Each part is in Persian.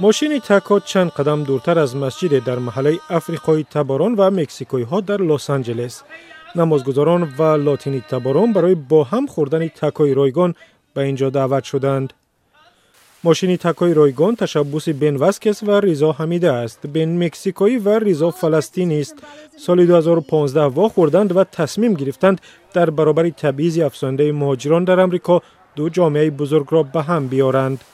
ماشین تاکو چند قدم دورتر از مسجد در محله افریقایی تباران و مکزیکویی ها در لس آنجلس. نمازگزاران و لاتینی تباران برای با هم خوردن تاکوی رایگان به اینجا دعوت شدند. ماشین تاکوی رایگان تشبوس بن واسکس و ریزا حمیده است. بن مکزیکویی و ریزا فلسطینی است. سال 2015 وا خوردند و تصمیم گرفتند در برابر تبعیض افزاینده مهاجران در آمریکا دو جامعه بزرگ را به هم بیارند.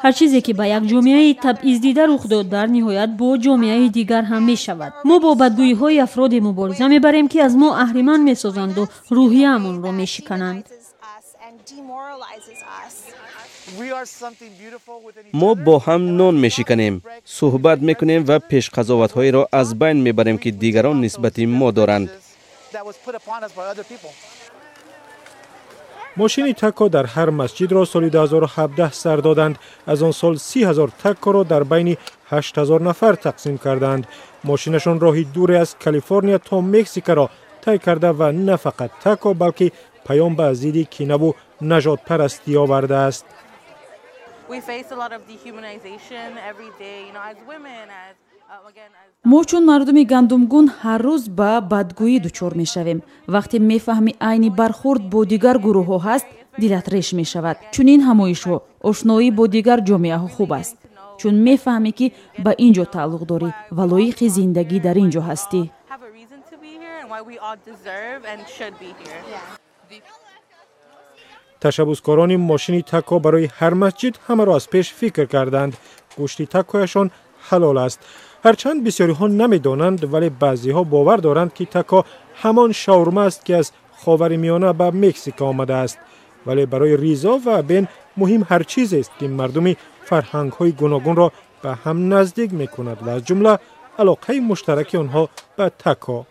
هر چیزی که به یک جامعه تبعیض دیده رخ داد در نهایت با جامعه دیگر هم می شود. ما با بدگویی های افراد مبارزه می بریم که از ما اهریمن می سازند و روحیه‌مون را می شکنند. ما با هم نان می شکنیم، صحبت می کنیم و پیش قضاوت‌های را از بین می بریم که دیگران نسبت ما دارند. ماشین تاکو در هر مسجد را سال 2017 سر دادند. از آن سال 30,000 تاکو را در بین 8,000 نفر تقسیم کردند. ماشینشان راهی دور از کالیفرنیا تا مکزیک را طی کرده و نه فقط تاکو بلکه پیام به ضد کینه و نژاد پرستی آورده است. ما چون مردم گندمگون هر روز به بدگویی دچار می شویم. وقتی می فهمی عین برخورد با دیگر گروه ها هست، دلت ریش می شود. چون این همایش ها آشنایی با دیگر جامعه ها خوب است. چون می فهمی که به اینجا تعلق داری و لایق زندگی در اینجا هستی. تشبوسکاران ماشین تاکو برای هر مسجد همه را از پیش فکر کردند. گوشت تاکویشان حلال است. هرچند بسیاری ها نمی دانند ولی بعضی ها باور دارند که تاکو همان شاورما است که از خاورمیانه به مکزیک آمده است. ولی برای ریزا و بن مهم هر چیزی است که مردم فرهنگ های گوناگون را به هم نزدیک می کند و از جمله علاقه مشترک آنها به تاکو.